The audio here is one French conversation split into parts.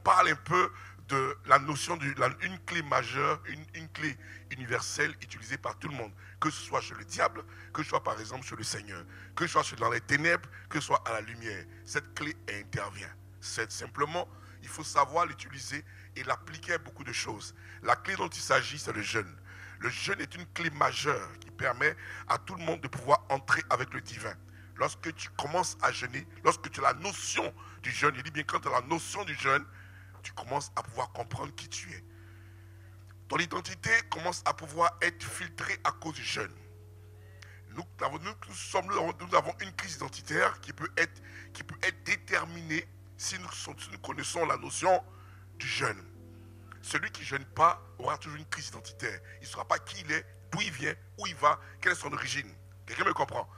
parle un peu de la notion d'une clé majeure, une clé universelle utilisée par tout le monde, que ce soit chez le diable, que ce soit par exemple chez le Seigneur, que ce soit dans les ténèbres, que ce soit à la lumière. Cette clé intervient. C'est simplement, il faut savoir l'utiliser et l'appliquer à beaucoup de choses. La clé dont il s'agit, c'est le jeûne. Le jeûne est une clé majeure qui permet à tout le monde de pouvoir entrer avec le divin. Lorsque tu commences à jeûner, lorsque tu as la notion du jeûne, je dis bien quand tu as la notion du jeûne, tu commences à pouvoir comprendre qui tu es. Ton identité commence à pouvoir être filtrée à cause du jeûne. Nous avons une crise identitaire qui peut être déterminée si nous connaissons la notion du jeûne. Celui qui ne jeûne pas aura toujours une crise identitaire. Il ne saura pas qui il est, d'où il vient, où il va, quelle est son origine. Quelqu'un me comprend?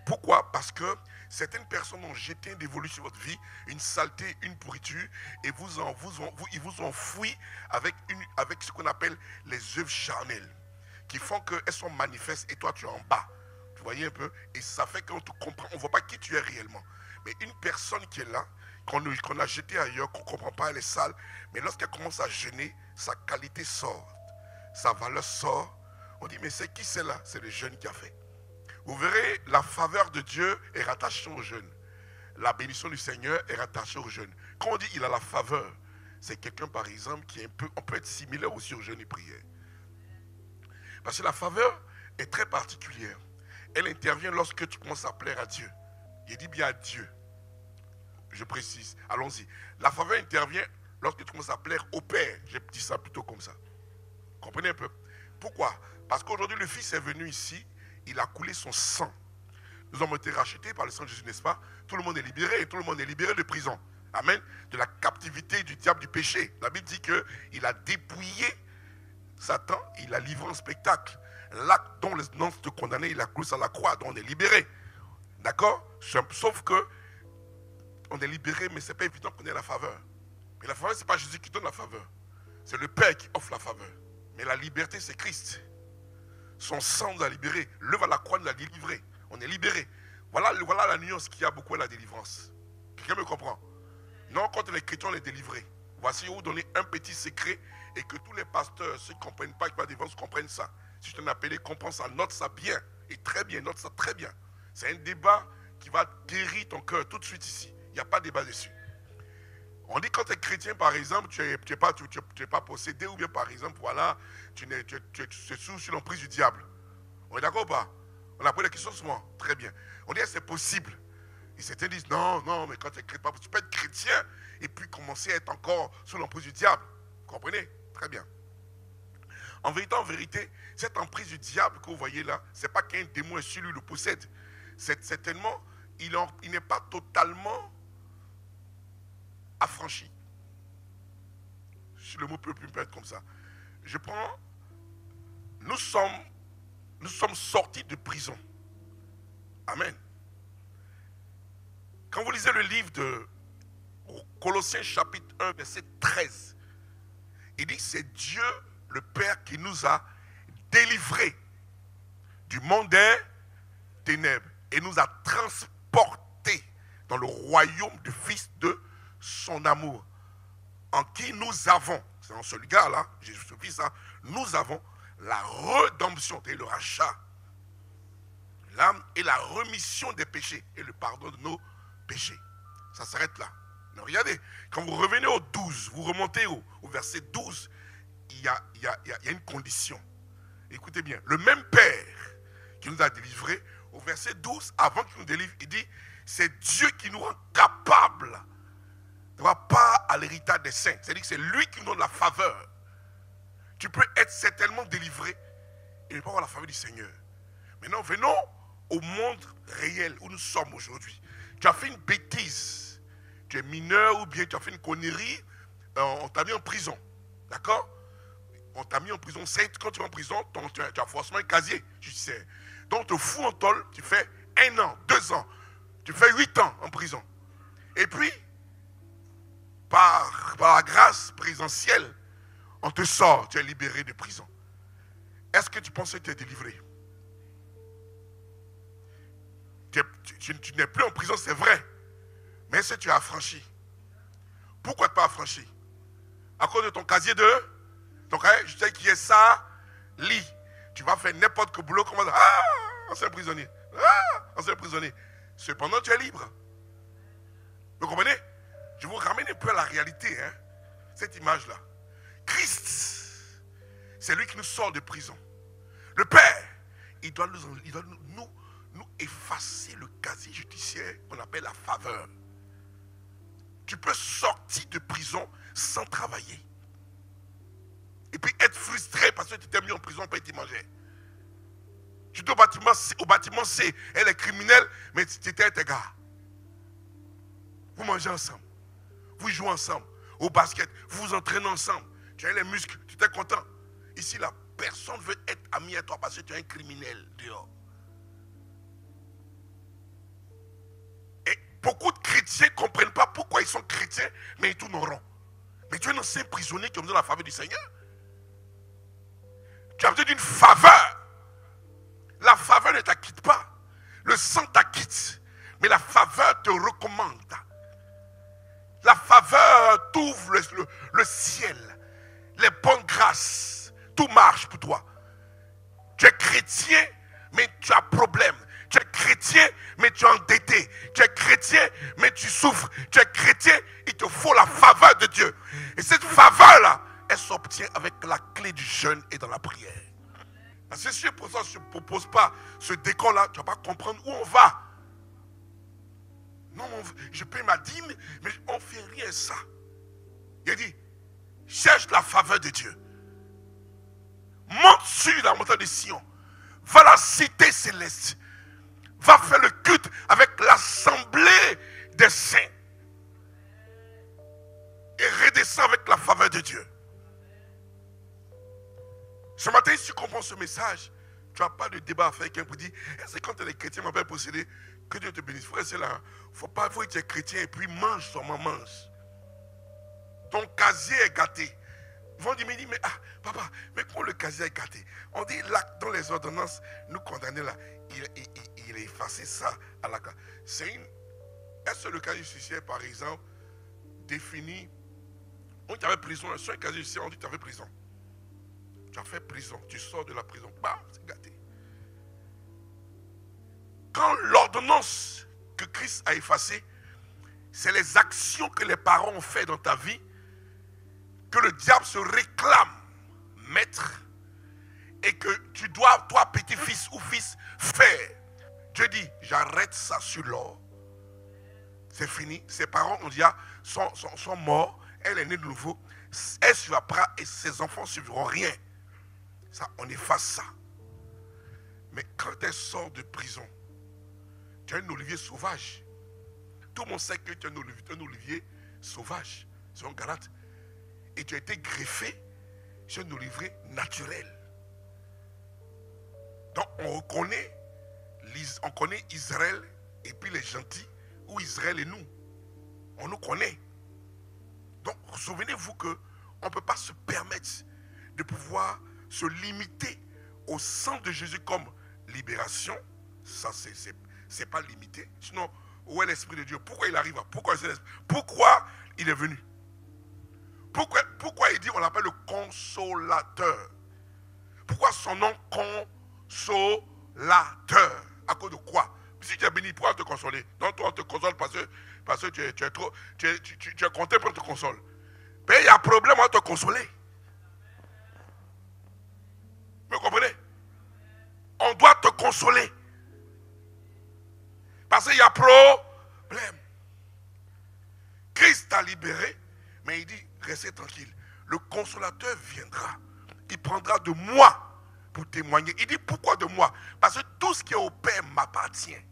Pourquoi? Parce que certaines personnes ont jeté un dévolu sur votre vie, une saleté, une pourriture, et ils vous ont fouillé avec ce qu'on appelle les œuvres charnelles, qui font qu'elles sont manifestes et toi tu es en bas. Vous voyez un peu? Et ça fait qu'on te comprend, on ne voit pas qui tu es réellement. Mais une personne qui est là, qu'on a jeté ailleurs, qu'on ne comprend pas, elle est sale, mais lorsqu'elle commence à jeûner, sa qualité sort, sa valeur sort. On dit, mais c'est qui c'est là? C'est le jeûne qui a fait. Vous verrez, la faveur de Dieu est rattachée au jeûne. La bénédiction du Seigneur est rattachée au jeûne. Quand on dit il a la faveur, c'est quelqu'un par exemple qui est on peut être similaire aussi au jeûne et prière. Parce que la faveur est très particulière. Elle intervient lorsque tu commences à plaire à Dieu. Il dit bien à Dieu. Je précise, allons-y. La faveur intervient lorsque tu commences à plaire au Père. Je dis ça plutôt comme ça. Comprenez un peu? Pourquoi? Parce qu'aujourd'hui le Fils est venu ici. Il a coulé son sang. Nous avons été rachetés par le sang de Jésus, n'est-ce pas? Tout le monde est libéré et tout le monde est libéré de prison. Amen. De la captivité du diable, du péché. La Bible dit qu'il a dépouillé Satan, il a livré en spectacle. L'acte dont les noms te condamnaient, il a cloué à la croix, dont on est libéré. D'accord? Sauf que on est libéré, mais ce n'est pas évident qu'on ait la faveur. Mais la faveur, ce n'est pas Jésus qui donne la faveur. C'est le Père qui offre la faveur. Mais la liberté, c'est Christ. Son sang nous a libérés. L'œuvre à la croix nous a délivrés. On est libérés. Voilà la nuance qu'il y a beaucoup à la délivrance. Quelqu'un me comprend? Non, quand les chrétiens, on est délivrés. Voici où vous donner un petit secret et que tous les pasteurs, ceux qui ne comprennent pas, qui ne délivrance, comprennent ça. Si je t'en appelle, comprends ça, note ça bien. Et très bien, note ça très bien. C'est un débat qui va guérir ton cœur tout de suite ici. Il n'y a pas de débat dessus. On dit quand tu es chrétien, par exemple, tu n'es pas possédé, ou bien par exemple, voilà, tu es sous l'emprise du diable. On est d'accord ou pas? On a posé la question souvent. Très bien. On dit c'est possible. Et certains disent non, mais quand tu es chrétien, tu peux être chrétien et puis commencer à être encore sous l'emprise du diable. Vous comprenez? Très bien. En vérité, cette emprise du diable que vous voyez là, ce n'est pas qu'un démon est sur lui le possède. C'est certainement, il n'est pas totalement affranchi. Si le mot peut être comme ça. Je prends, nous sommes sortis de prison. Amen. Quand vous lisez le livre de Colossiens chapitre 1, verset 13, il dit que c'est Dieu, le Père, qui nous a délivrés du monde des ténèbres et nous a transportés dans le royaume du Fils de son amour, en qui nous avons, c'est dans celui-là, Jésus Christ, nous avons la rédemption, et le rachat, l'âme et la remission des péchés et le pardon de nos péchés. Ça s'arrête là. Mais regardez, quand vous revenez au 12, vous remontez au verset 12, il y a une condition. Écoutez bien, le même Père qui nous a délivrés, au verset 12, avant qu'il nous délivre, il dit, c'est Dieu qui nous rend capables d'avoir part à l'héritage des saints. C'est-à-dire que c'est lui qui nous donne la faveur. Tu peux être certainement délivré et ne pas avoir la faveur du Seigneur. Maintenant, venons au monde réel où nous sommes aujourd'hui. Tu as fait une bêtise, tu es mineur ou bien tu as fait une connerie, on t'a mis en prison. D'accord? On t'a mis en prison. Quand tu es en prison, tu as forcément un casier judiciaire. Donc, tu te fous en tôle, tu fais 1 an, 2 ans, tu fais 8 ans en prison. Et puis, par la grâce présentielle, on te sort, tu es libéré de prison. Est-ce que tu penses que tu es délivré? Tu n'es plus en prison, c'est vrai. Mais est-ce que tu es affranchi? Pourquoi tu n'es pas affranchi? À cause de ton casier de... Ton casier, je sais qui est ça, lit. Tu vas faire n'importe quel boulot, comment... Ah, ancien prisonnier. Ah, ancien prisonnier. Cependant, tu es libre. Vous comprenez? Je vous ramène un peu à la réalité, hein? Cette image-là. Christ, c'est lui qui nous sort de prison. Le Père, il doit nous effacer le casier judiciaire qu'on appelle la faveur. Tu peux sortir de prison sans travailler. Et puis être frustré parce que tu t'es mis en prison pour te manger. Tu es au bâtiment C, elle est criminelle, mais tu étais tes gars. Vous mangez ensemble. Vous jouez ensemble. Au basket, vous vous entraînez ensemble. Tu as les muscles, tu es content. Ici, là, personne ne veut être ami à toi parce que tu es un criminel dehors. Et beaucoup de chrétiens ne comprennent pas pourquoi ils sont chrétiens, mais ils tournent en rond. Mais tu es un ancien prisonnier qui a besoin de la faveur du Seigneur. Tu as besoin d'une faveur. La faveur ne t'acquitte pas. Le sang t'acquitte. Mais la faveur te recommande. La faveur t'ouvre le ciel. Les bonnes grâces. Tout marche pour toi. Tu es chrétien, mais tu as problème. Tu es chrétien, mais tu es endetté. Tu es chrétien, mais tu souffres. Tu es chrétien, il te faut la faveur de Dieu. Et cette faveur-là, elle s'obtient avec la clé du jeûne et dans la prière. Parce que si je ne propose pas ce décor-là, tu ne vas pas comprendre où on va. Non, je paye ma dîme, mais on ne fait rien de ça. Il a dit, cherche la faveur de Dieu. Monte sur la montagne de Sion. Va à la cité céleste. Va faire le culte avec l'assemblée des saints. Et redescends avec la faveur de Dieu. Ce matin, si tu comprends ce message, tu n'as pas de débat à faire avec quelqu'un pour dire, c'est quand les chrétiens m'appellent posséder, que Dieu te bénisse. Frère, c'est là. Faut pas que tu es chrétien et puis mange seulement mange. Ton casier est gâté. Ils vont dire, mais papa, mais quand le casier est gâté, on dit là, dans les ordonnances, nous condamner là, il a effacé ça à la carte. Est-ce que le casier judiciaire, par exemple, définit, on dit tu avais prison, sur un casier judiciaire, on dit tu avais prison. Tu as fait prison, tu sors de la prison, bam, c'est gâté. Quand l'ordonnance que Christ a effacée, c'est les actions que les parents ont fait dans ta vie, que le diable se réclame maître, et que tu dois, toi, petit-fils ou fils, faire. Dieu dit, j'arrête ça sur l'or. C'est fini. Ses parents, on dit, sont morts. Elle est née de nouveau. Elle suivra pas et ses enfants ne suivront rien. Ça, on efface ça. Mais quand elle sort de prison, tu as un olivier sauvage. Tout le monde sait que tu as un olivier sauvage. C'est un Galate. Et tu as été greffé sur un olivier naturel. Donc on connaît Israël et puis les gentils, ou Israël et nous. On nous connaît. Donc souvenez-vous qu'on ne peut pas se permettre de pouvoir se limiter au sang de Jésus comme libération. Ça, c'est pas limité. Sinon, où est l'Esprit de Dieu? Pourquoi il arrive? Pourquoi il est venu? Pourquoi il dit on l'appelle le consolateur? Pourquoi son nom consolateur? À cause de quoi? Si tu es béni, pourquoi te consoler? Donc toi on te console parce que tu es content pour te consoler. Mais il y a un problème à te consoler. Vous comprenez? On doit te consoler. Parce qu'il y a problème. Christ t'a libéré, mais il dit, restez tranquille. Le consolateur viendra. Il prendra de moi pour témoigner. Il dit, pourquoi de moi? Parce que tout ce qui est au Père m'appartient.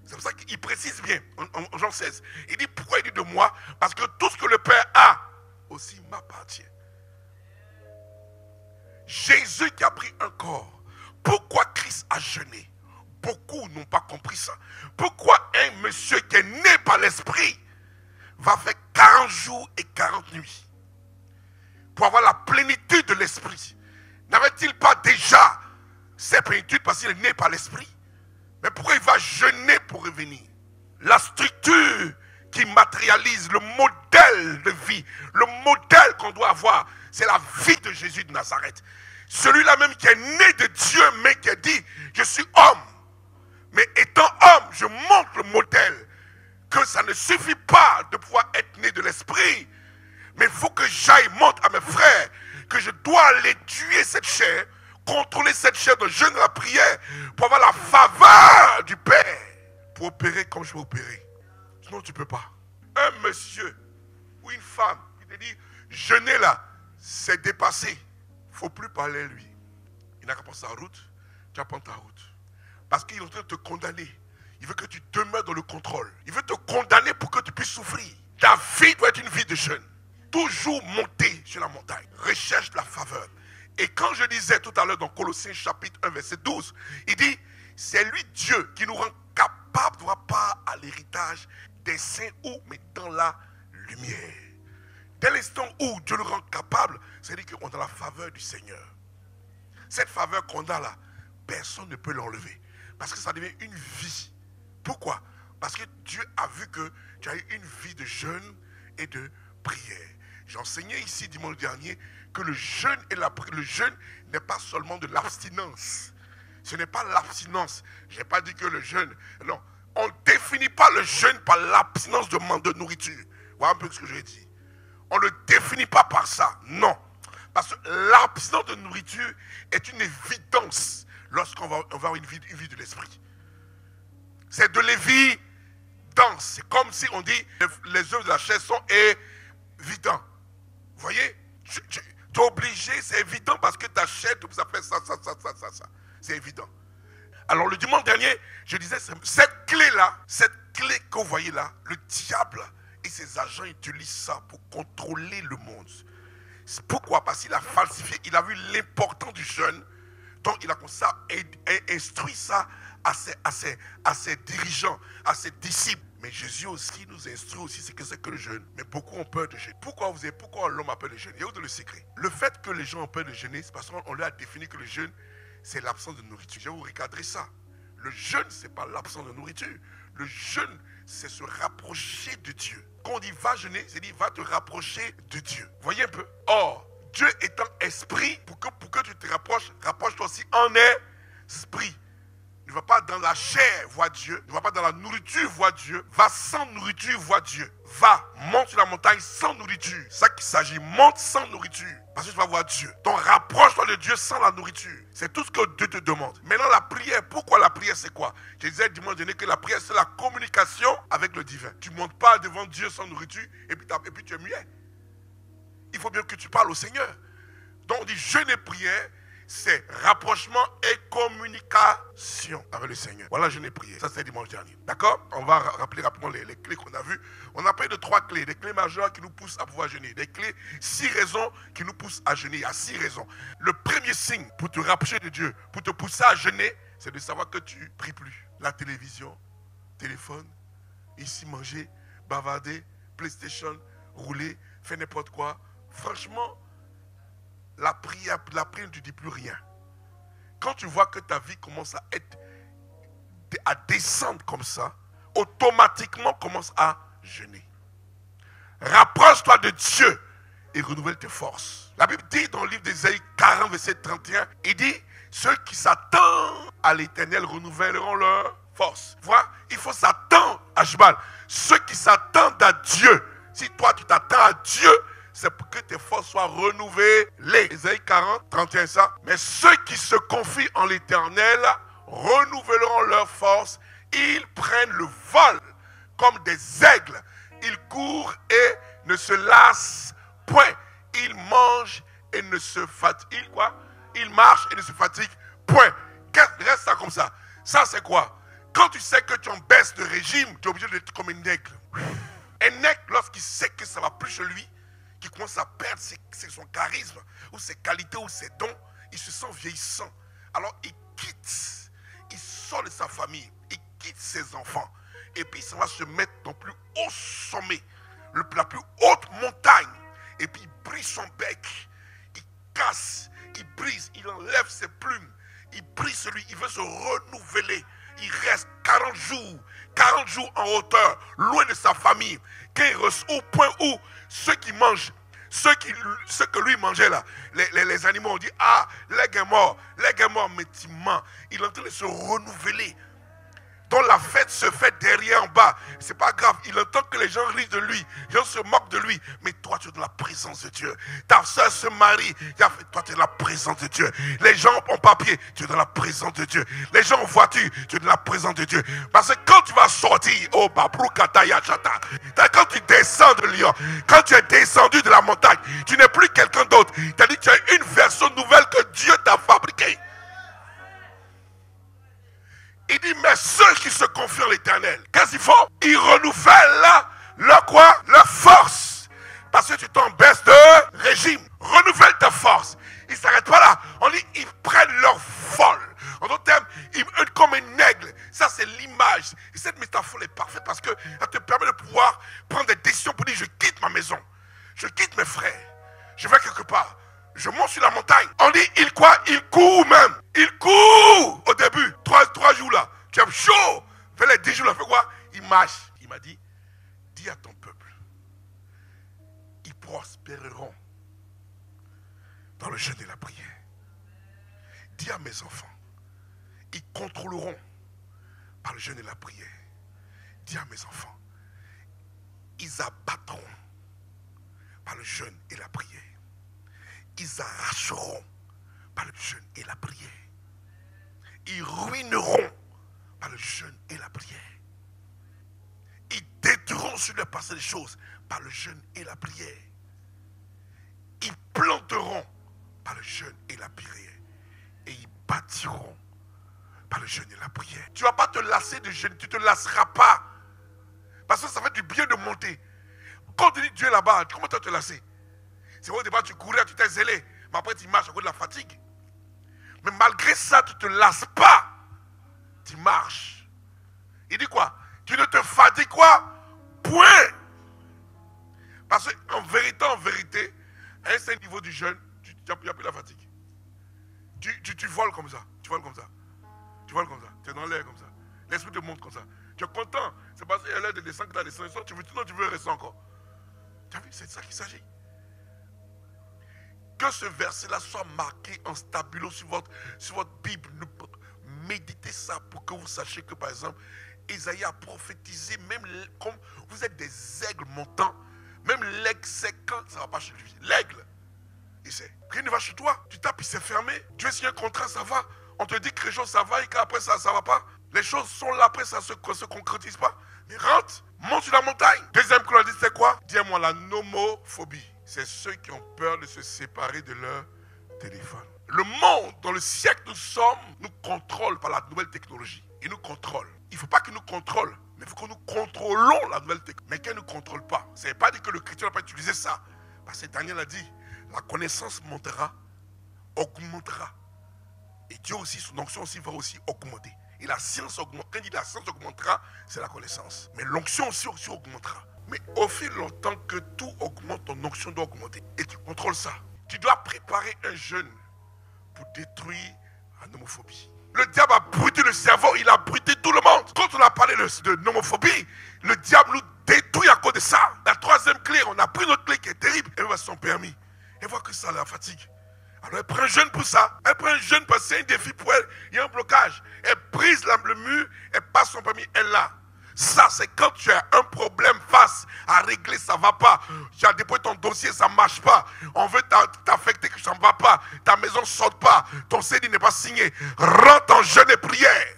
C'est pour ça qu'il précise bien, en Jean 16. Il dit, pourquoi il dit de moi? Parce que tout ce que le Père a aussi m'appartient. Jésus qui a pris un corps. Pourquoi Christ a jeûné? Beaucoup n'ont pas compris ça. Pourquoi un monsieur qui est né par l'esprit va faire 40 jours et 40 nuits pour avoir la plénitude de l'esprit? N'avait-il pas déjà cette plénitude parce qu'il est né par l'esprit? Mais pourquoi il va jeûner pour revenir? La structure qui matérialise le modèle de vie, le modèle qu'on doit avoir, c'est la vie de Jésus de Nazareth. Celui-là même qui est né de Dieu, mais qui a dit, je suis homme. Mais étant homme, je montre le modèle, que ça ne suffit pas de pouvoir être né de l'esprit, mais il faut que j'aille montre à mes frères que je dois aller tuer cette chair, contrôler cette chair de jeûne et la prière, pour avoir la faveur du Père, pour opérer comme je vais opérer. Sinon tu ne peux pas. Un monsieur ou une femme qui te dit, jeûner là, c'est dépassé. Il ne faut plus parler à lui. Il n'a qu'à prendre sa route, tu vas prendre ta route. Parce qu'il est en train de te condamner. Il veut que tu demeures dans le contrôle. Il veut te condamner pour que tu puisses souffrir. Ta vie doit être une vie de jeûne. Toujours monter sur la montagne. Recherche la faveur. Et quand je disais tout à l'heure dans Colossiens chapitre 1 verset 12, il dit, c'est lui Dieu qui nous rend capable de voir part à l'héritage des saints où, mais dans la lumière. Dès l'instant où Dieu nous rend capable, c'est-à-dire qu'on a la faveur du Seigneur. Cette faveur qu'on a là, personne ne peut l'enlever. Parce que ça devient une vie. Pourquoi? Parce que Dieu a vu que tu as eu une vie de jeûne et de prière. J'ai enseigné ici dimanche dernier que le jeûne et le jeûne n'est pas seulement de l'abstinence. Ce n'est pas l'abstinence. Je n'ai pas dit que le jeûne... Non, on ne définit pas le jeûne par l'abstinence de nourriture. Voilà un peu ce que je vais dire. On ne le définit pas par ça. Non. Parce que l'abstinence de nourriture est une évidence lorsqu'on va avoir une vie de l'esprit. C'est de l'évidence. C'est comme si on dit les œuvres de la chair sont évidentes. Vous voyez? Tu es obligé, c'est évident parce que ta chair, ça fait ça. C'est évident. Alors le dimanche dernier, je disais, cette clé-là, cette clé que vous voyez là, le diable et ses agents utilisent ça pour contrôler le monde. Pourquoi? Parce qu'il a falsifié, il a vu l'importance du jeûne, donc il a comme ça instruit ça à ses dirigeants, à ses disciples. Mais Jésus aussi nous instruit aussi ce que c'est que le jeûne. Mais beaucoup ont peur de jeûner. Pourquoi l'homme a peur de jeûner? Il y a où de le secret? Le fait que les gens ont peur de jeûner, c'est parce qu'on leur a défini que le jeûne, c'est l'absence de nourriture. Je vais vous recadrer ça. Le jeûne, ce n'est pas l'absence de nourriture. Le jeûne, c'est se rapprocher de Dieu. Quand on dit va jeûner, c'est dire va te rapprocher de Dieu. Voyez un peu. Or, Dieu étant esprit, pour que tu te rapproches, rapproche-toi aussi en esprit. Ne va pas dans la chair voir Dieu, ne va pas dans la nourriture voir Dieu, va sans nourriture voir Dieu. Va, monte sur la montagne sans nourriture. C'est ça qu'il s'agit, monte sans nourriture. Parce que tu vas voir Dieu. Donc rapproche-toi de Dieu sans la nourriture. C'est tout ce que Dieu te demande. Maintenant la prière, pourquoi la prière c'est quoi? Je disais dimanche dernier que la prière c'est la communication avec le divin. Tu ne montes pas devant Dieu sans nourriture et puis tu es muet. Il faut bien que tu parles au Seigneur. Donc on dit jeûne et prière, c'est rapprochement et communication avec le Seigneur. Voilà, jeûne et prière. Ça, c'est dimanche dernier. D'accord? On va rappeler rapidement les clés qu'on a vues. On a parlé de 3 clés. Des clés majeures qui nous poussent à pouvoir jeûner. Des clés, 6 raisons qui nous poussent à jeûner. Il y a 6 raisons. Le premier signe pour te rapprocher de Dieu, pour te pousser à jeûner, c'est de savoir que tu ne pries plus. La télévision, téléphone, ici manger, bavarder, PlayStation, rouler, faire n'importe quoi. Franchement, la prière, tu ne dis plus rien. Quand tu vois que ta vie commence à descendre comme ça, automatiquement commence à jeûner. Rapproche-toi de Dieu et renouvelle tes forces. La Bible dit dans le livre d'Ésaïe 40, verset 31, il dit, ceux qui s'attendent à l'Éternel renouvelleront leur force. Voilà, il faut s'attendre à Jubal. Ceux qui s'attendent à Dieu, si toi tu t'attends à Dieu, c'est pour que tes forces soient renouvelées. Ésaïe 40, 31, ça. Mais ceux qui se confient en l'Éternel renouvelleront leurs forces. Ils prennent le vol comme des aigles. Ils courent et ne se lassent point. Ils mangent et ne se fatiguent. Quoi? Ils marchent et ne se fatiguent point. Reste ça comme ça. Ça, c'est quoi? Quand tu sais que tu en baisses de régime, tu es obligé d'être comme un aigle. Un aigle, lorsqu'il sait que ça ne va plus chez lui, qui commence à perdre son charisme, ou ses qualités, ou ses dons, il se sent vieillissant. Alors il quitte, il sort de sa famille, il quitte ses enfants, et puis ça va se mettre dans le plus haut sommet, la plus haute montagne, et puis il brise son bec, il casse, il brise, il enlève ses plumes, il brise celui, il veut se renouveler, il reste 40 jours, 40 50 jours en hauteur, loin de sa famille, au point où ceux qui mangent, ceux que lui mangeait là, les animaux ont dit, ah, l'aigle est mort, mais tu mens. Il est en train de se renouveler. Dont la fête se fait derrière en bas. C'est pas grave. Il entend que les gens rient de lui. Les gens se moquent de lui. Mais toi, tu es dans la présence de Dieu. Ta soeur se marie. Toi, tu es dans la présence de Dieu. Les gens en papier, tu es dans la présence de Dieu. Les gens en voiture, tu es dans la présence de Dieu. Parce que quand tu vas sortir, oh, Babrou Kataya Chata, quand tu descends de Lyon, quand tu es descendu de la montagne, tu n'es plus quelqu'un d'autre. C'est-à-dire que tu as une version nouvelle que Dieu t'a fabriquée. Il dit, mais ceux qui se confient en l'Éternel, qu'est-ce qu'ils font? Ils renouvellent leur quoi? Leur force. Parce que tu t'en baisses de régime. Renouvelle ta force. Ils ne s'arrêtent pas là. On dit, ils prennent leur vol. En d'autres termes, comme un aigle. Ça, c'est l'image. Et cette métaphore est parfaite parce qu'elle te permet de pouvoir prendre des décisions pour dire, je quitte ma maison. Je quitte mes frères. Je vais quelque part. Je monte sur la montagne. On dit, il quoi? Il court même. Il court au début. 3 jours là. Tu es chaud. Fais les 10 jours là. Fais quoi? Il marche. Il m'a dit, dis à ton peuple, ils prospéreront dans le jeûne et la prière. Dis à mes enfants, ils contrôleront par le jeûne et la prière. Dis à mes enfants, ils abattront par le jeûne et la prière. Ils arracheront par le jeûne et la prière. Ils ruineront par le jeûne et la prière. Ils détruiront sur le passé des choses par le jeûne et la prière. Ils planteront par le jeûne et la prière. Et ils bâtiront par le jeûne et la prière. Tu ne vas pas te lasser de jeûne, tu ne te lasseras pas. Parce que ça fait du bien de monter. Quand tu dis Dieu est là-bas, comment tu vas te lasser? C'est vrai, au départ, tu courais, tu t'es zélé. Mais après, tu marches à cause de la fatigue. Mais malgré ça, tu ne te lasses pas. Tu marches. Il dit quoi? Tu ne te fatigues quoi? Point. Parce qu'en vérité, à un certain niveau du jeûne, tu n'as plus la fatigue. Tu voles comme ça. Tu voles comme ça. Tu voles comme ça. Tu es dans l'air comme ça. L'esprit te monte comme ça. Tu es content. C'est parce qu'il y a l'air de descendre que tu as descendu. Tu veux rester encore. Tu as vu, c'est de ça qu'il s'agit. Que ce verset-là soit marqué en stabilo sur votre Bible. Méditez ça pour que vous sachiez que, par exemple, Isaïe a prophétisé, même comme vous êtes des aigles montants, même l'aigle sait quand ça ne va pas chez lui. L'aigle, il sait. Rien ne va chez toi. Tu tapes, il s'est fermé. Tu es signé un contrat, ça va. On te dit que les choses, ça va et qu'après ça ne va pas. Les choses sont là, après ça ne se concrétise pas. Mais rentre, monte sur la montagne. Deuxième qu'on a dit, c'est quoi? Dis-moi la nomophobie. C'est ceux qui ont peur de se séparer de leur téléphone. Le monde, dans le siècle où nous sommes, nous contrôle par la nouvelle technologie. Il nous contrôle. Il ne faut pas qu'il nous contrôle, mais il faut que nous contrôlons la nouvelle technologie. Mais qu'elle ne nous contrôle pas. Ça ne veut pas dire que le chrétien n'a pas utilisé ça. Parce que Daniel a dit, la connaissance montera, augmentera. Et Dieu aussi, son onction aussi va aussi augmenter. Et la science augmente. Quand il dit la science augmentera, c'est la connaissance. Mais l'onction aussi augmentera. Mais au fil longtemps que tout augmente, ton onction doit augmenter. Et tu contrôles ça. Tu dois préparer un jeûne pour détruire la nomophobie. Le diable a brûlé le cerveau, il a brûlé tout le monde. Quand on a parlé de nomophobie, le diable nous détruit à cause de ça. La troisième clé, on a pris notre clé qui est terrible. Elle va son permis. Elle voit que ça la fatigue. Alors elle prend un jeûne pour ça. Elle prend un jeûne parce que c'est un défi pour elle. Il y a un blocage. Elle brise le mur, elle passe son permis, elle l'a. Ça, c'est quand tu as un problème face à régler, ça ne va pas. Tu as déposé ton dossier, ça ne marche pas. On veut t'affecter, que ça ne va pas. Ta maison ne saute pas. Ton CD n'est pas signé. Rentre en jeûne et prière.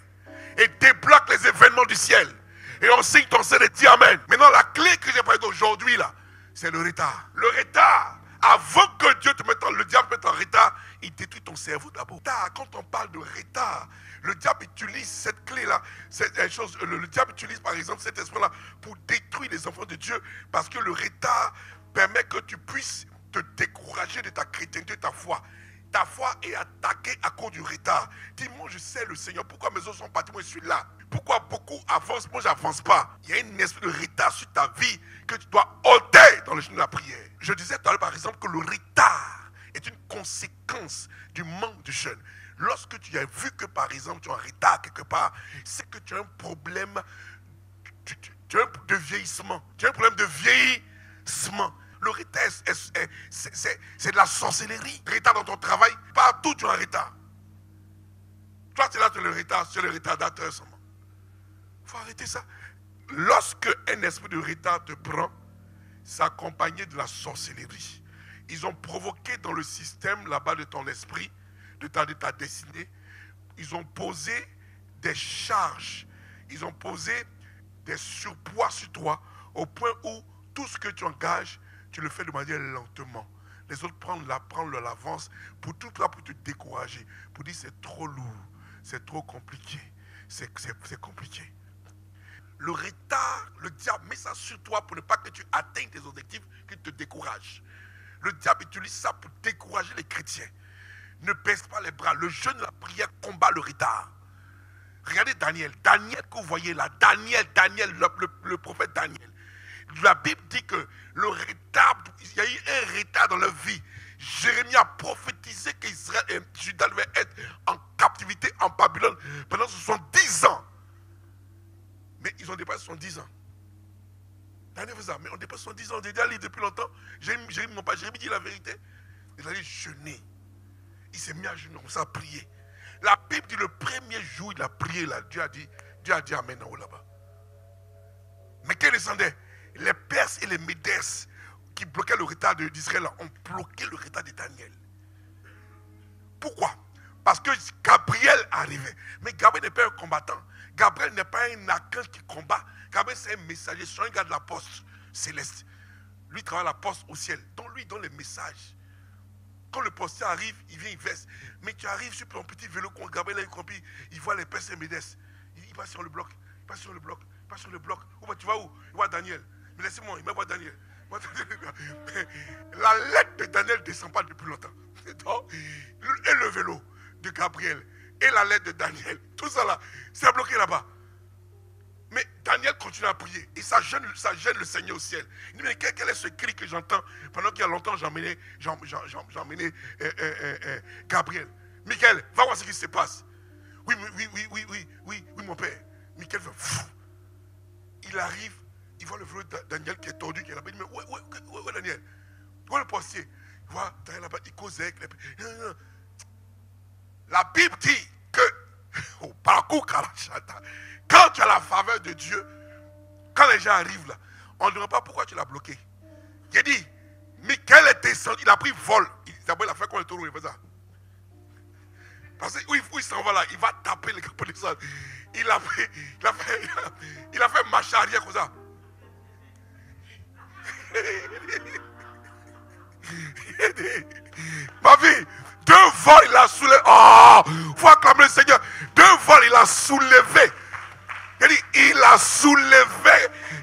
Et débloque les événements du ciel. Et on signe ton CD et dit Amen. Maintenant, la clé que j'ai parlé d'aujourd'hui, là, c'est le retard. Le retard. Avant que Dieu te mette le diable te mette en retard, il détruit ton cerveau d'abord. Quand on parle de retard, le diable utilise cette clé-là. Le diable utilise par exemple cet esprit-là pour détruire les enfants de Dieu. Parce que le retard permet que tu puisses te décourager de ta chrétienté, de ta foi. Ta foi est attaquée à cause du retard. Dis-moi, je sais le Seigneur, pourquoi mes autres sont partis, moi je suis là. Pourquoi beaucoup avancent, moi je n'avance pas. Il y a une espèce de retard sur ta vie que tu dois ôter dans le jeûne de la prière. Je disais tout à l'heure par exemple que le retard est une conséquence du manque de jeûne. Lorsque tu as vu que par exemple tu as un retard quelque part, c'est que tu as un problème Tu as un problème de vieillissement. Tu as un problème de vieillissement. Le retard, c'est de la sorcellerie. Retard dans ton travail, partout tu as un retard. Toi, tu es là, tu es le retardateur seulement. Il faut arrêter ça. Lorsque un esprit de retard te prend, c'est accompagné de la sorcellerie. Ils ont provoqué dans le système là-bas de ton esprit, de ta destinée, ils ont posé des charges, ils ont posé des surpoids sur toi, au point où tout ce que tu engages, tu le fais de manière lentement. Les autres prennent l'avance pour tout ça, pour te décourager, pour dire c'est trop lourd, c'est trop compliqué, c'est compliqué. Le retard, le diable met ça sur toi pour ne pas que tu atteignes tes objectifs, qui te découragent. Le diable utilise ça pour décourager les chrétiens. Ne baisse pas les bras. Le jeûne, la prière combat le retard. Regardez Daniel. Daniel que vous voyez là. Daniel, le prophète Daniel. La Bible dit que le retard, il y a eu un retard dans leur vie. Jérémie a prophétisé qu'Israël et Juda devaient être en captivité en Babylone pendant 70 ans. Mais ils ont dépassé 70 ans. Daniel fait ça, mais on dépasse 70 ans. On est déjà libre depuis longtemps. Jérémie dit la vérité. Il a dit jeûner. Il s'est mis à jeûner, comme ça, à prier. La Bible dit le premier jour, il a prié là. Dieu a dit Amen en haut là-bas. Mais qui descendait? Les Perses et les Médès qui bloquaient le retard d'Israël ont bloqué le retard de Daniel. Pourquoi? Parce que Gabriel arrivait. Mais Gabriel n'est pas un combattant. Gabriel n'est pas un archange qui combat. Gabriel, c'est un messager, c'est un gars de la poste céleste. Lui travaille à la poste au ciel. Donc lui, il donne les messages. Quand le postier arrive, il vient, il verse. Mais tu arrives sur ton petit vélo, quand Gabriel a compris, il voit les Perses et Médès. Il passe sur le bloc, il passe sur le bloc, il passe sur le bloc. Tu vas où? Il voit Daniel. Mais laissez-moi, il me voit Daniel. La lettre de Daniel ne descend pas depuis longtemps. Et le vélo de Gabriel et la lettre de Daniel, tout ça là, c'est bloqué là-bas. Mais Daniel continue à prier et ça gêne le Seigneur au ciel. Il dit, mais quel est ce cri que j'entends pendant qu'il y a longtemps j'emmenais Gabriel. Michael, va voir ce qui se passe. Oui, mon père. Michael fait fou. Il arrive, il voit le vélo de Daniel qui est tordu, qui est là-bas. Il dit, mais où est Daniel? Où est le postier? Il voit Daniel là-bas, il cause avec les... La Bible dit que au parcours Kalachata, quand tu as la faveur de Dieu, quand les gens arrivent là, on ne demande pas pourquoi tu l'as bloqué. Il a dit, Michael est descendu, il a pris vol. D'abord, il a fait quoi le taureau, il fait ça. Parce que où il s'en va là, il va taper les capes de sol. Il a fait marche arrière comme ça. Ma vie, 2 vols il a soulevé. Oh, faut acclamer le Seigneur. 2 vols il a soulevé.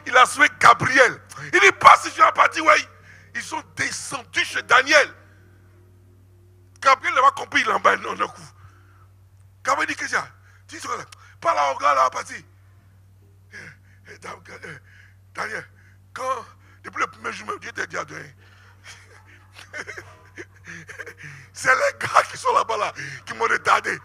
Il a soulevé Gabriel. Il dit pas si tu as pas dit, ouais. Ils sont descendus chez Daniel. Gabriel n'a pas compris, il en bas d'un coup. Gabriel dit, qu'est-ce qu'il y a? Pas là, au gars là, parti. Daniel, quand, depuis le premier jour, Dieu t'a dit à Dieu. C'est les gars qui sont là-bas là, qui m'ont retardé.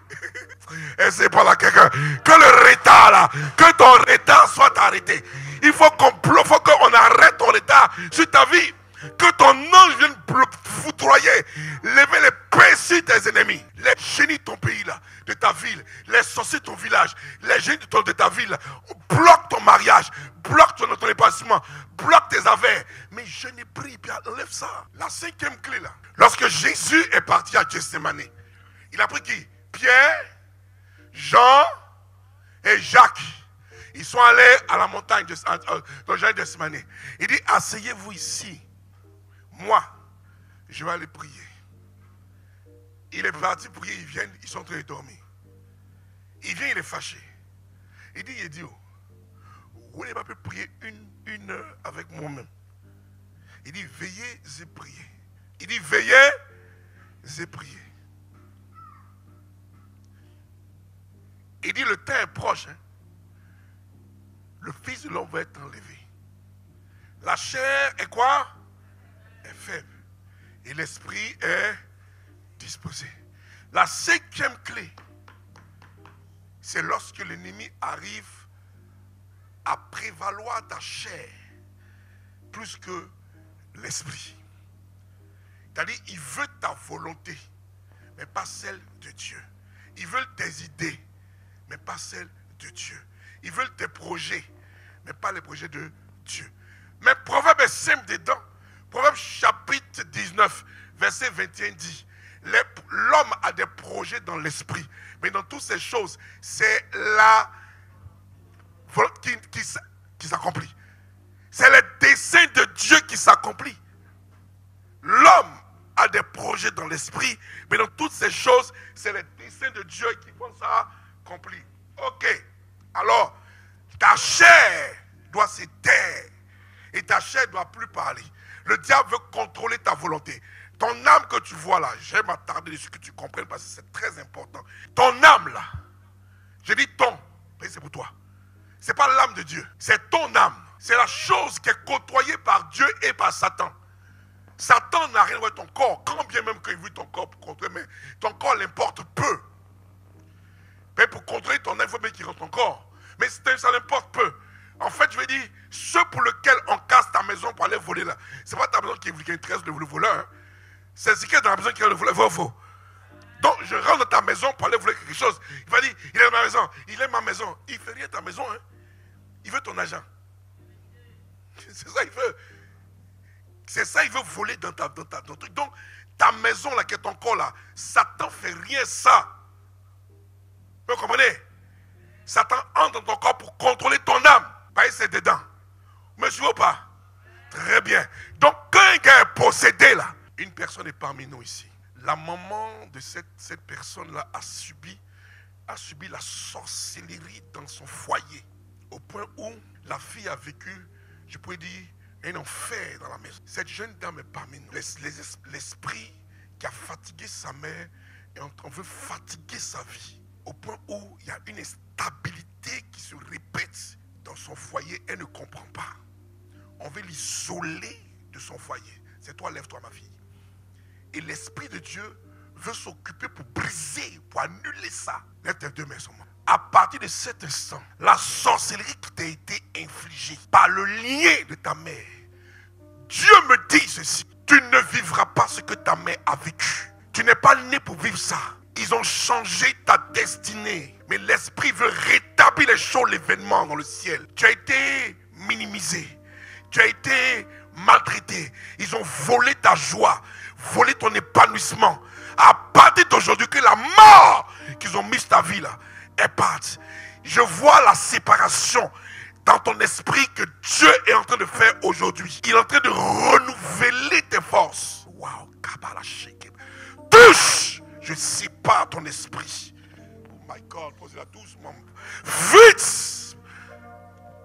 Et c'est pas là quelqu'un. Que le retard là, que ton retard soit arrêté. Il faut qu'on arrête ton retard sur ta vie. Que ton ange vienne foudroyer, lever les paix sur tes ennemis. Les génies de ton pays là, de ta ville, les sorciers de ton village, les génies de ta ville, bloquent ton mariage, bloquent ton épanouissement, bloquent tes affaires. Mais je ne prie bien, enlève ça. La 5e clé là. Lorsque Jésus est parti à Gethsémane, il a pris qui? Pierre, Jean et Jacques. Ils sont allés à la montagne de Gethsémane. Il dit, asseyez-vous ici. Moi, je vais aller prier. Il est parti prier, ils viennent, ils sont en train de dormir. Il vient, il est fâché. Il dit, vous n'avez pas pu prier une heure avec moi-même. Il dit, veillez et priez. Il dit, veillez et priez. Il dit, le temps est proche. Hein. Le Fils de l'homme va être enlevé. La chair est quoi? Est faible. Et l'esprit est disposé. La 5e clé, c'est lorsque l'ennemi arrive à prévaloir ta chair plus que l'esprit. C'est-à-dire, il veut ta volonté, mais pas celle de Dieu. Ils veulent tes idées, mais pas celles de Dieu. Ils veulent tes projets, mais pas les projets de Dieu. Mais Proverbe est simple dedans. Proverbe chapitre 19, verset 21 dit, l'homme a des projets dans l'esprit, mais dans toutes ces choses, c'est la volonté qui s'accomplit. C'est le dessein de Dieu qui s'accomplit. L'homme a des projets dans l'esprit, mais dans toutes ces choses, c'est le dessein de Dieu qui vont s'accomplir. Ok, alors, ta chair doit se taire et ta chair ne doit plus parler. Le diable veut contrôler ta volonté. Ton âme que tu vois là, j'aime m'attarder dessus que tu comprennes parce que c'est très important. Ton âme là, je dis ton, mais c'est pour toi. Ce n'est pas l'âme de Dieu, c'est ton âme. C'est la chose qui est côtoyée par Dieu et par Satan. Satan n'a rien à voir avec ton corps, quand bien même qu'il veut ton corps pour contrôler, mais ton corps l'importe peu. Mais pour contrôler ton âme, il faut bien qu'il rentre ton corps. Mais ça l'importe peu. En fait, je veux dire, ceux pour lesquels on casse ta maison pour aller voler là, c'est pas ta maison qui intéresse le voleur. Hein. C'est ce qui est dans la maison qui est le voleur. Faux. Donc, je rentre dans ta maison pour aller voler quelque chose. Il va dire, il est dans ma maison, il est ma maison. Il ne fait rien à ta maison. Hein. Il veut ton argent. C'est ça, il veut. C'est ça, il veut voler dans ton truc. Donc, ta maison là, qui est ton corps là, Satan ne fait rien ça. Vous comprenez? Satan entre dans ton corps pour contrôler ton âme. C'est dedans. Me suivez ou pas? Très bien. Donc, quand un gars est possédé là, une personne est parmi nous ici. La maman de cette personne-là a subi la sorcellerie dans son foyer. Au point où la fille a vécu, je pourrais dire, un enfer dans la maison. Cette jeune dame est parmi nous. L'esprit qui a fatigué sa mère et on veut fatiguer sa vie. Au point où il y a une instabilité qui se répète dans son foyer. Elle ne comprend pas. On veut l'isoler de son foyer. C'est toi, lève-toi ma fille. Et l'Esprit de Dieu veut s'occuper pour briser, pour annuler ça. Lève tes deux mains sur moi. À partir de cet instant, la sorcellerie qui t'a été infligée par le lien de ta mère, Dieu me dit ceci: tu ne vivras pas ce que ta mère a vécu. Tu n'es pas né pour vivre ça. Ils ont changé ta destinée. Mais l'Esprit veut rétablir les choses, l'événement dans le ciel. Tu as été minimisé. Tu as été maltraité. Ils ont volé ta joie, volé ton épanouissement. À partir d'aujourd'hui, que la mort qu'ils ont mise ta vie là est partie. Je vois la séparation dans ton esprit que Dieu est en train de faire aujourd'hui. Il est en train de renouveler tes forces. Waouh, Kabbalah Sheke. Touche! Je sépare ton esprit. Oh my God, posez-la doucement. Vite!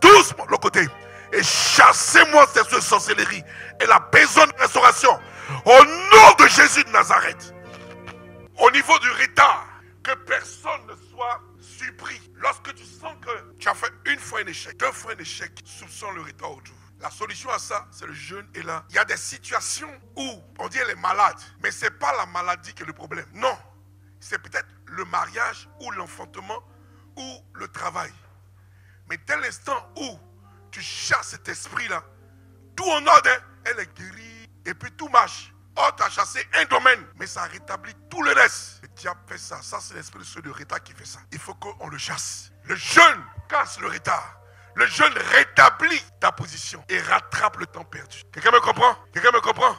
Doucement, le côté. Et chassez-moi cette sorcellerie. Elle a besoin de restauration. Au nom de Jésus de Nazareth. Au niveau du retard, que personne ne soit surpris. Lorsque tu sens que tu as fait une fois un échec, deux fois un échec, soupçonne le retard autour. La solution à ça, c'est le jeûne et là. Il y a des situations où on dit elle est malade, mais ce n'est pas la maladie qui est le problème. Non, c'est peut-être le mariage ou l'enfantement ou le travail. Mais dès l'instant où tu chasses cet esprit-là, tout en ordre, elle est guérie et puis tout marche. Oh, tu as chassé un domaine, mais ça rétablit tout le reste. Le diable fait ça. Ça, c'est l'esprit de ceux de retard qui fait ça. Il faut qu'on le chasse. Le jeûne casse le retard. Le jeûne rétablit ta position et rattrape le temps perdu. Quelqu'un me comprend? Quelqu'un me comprend?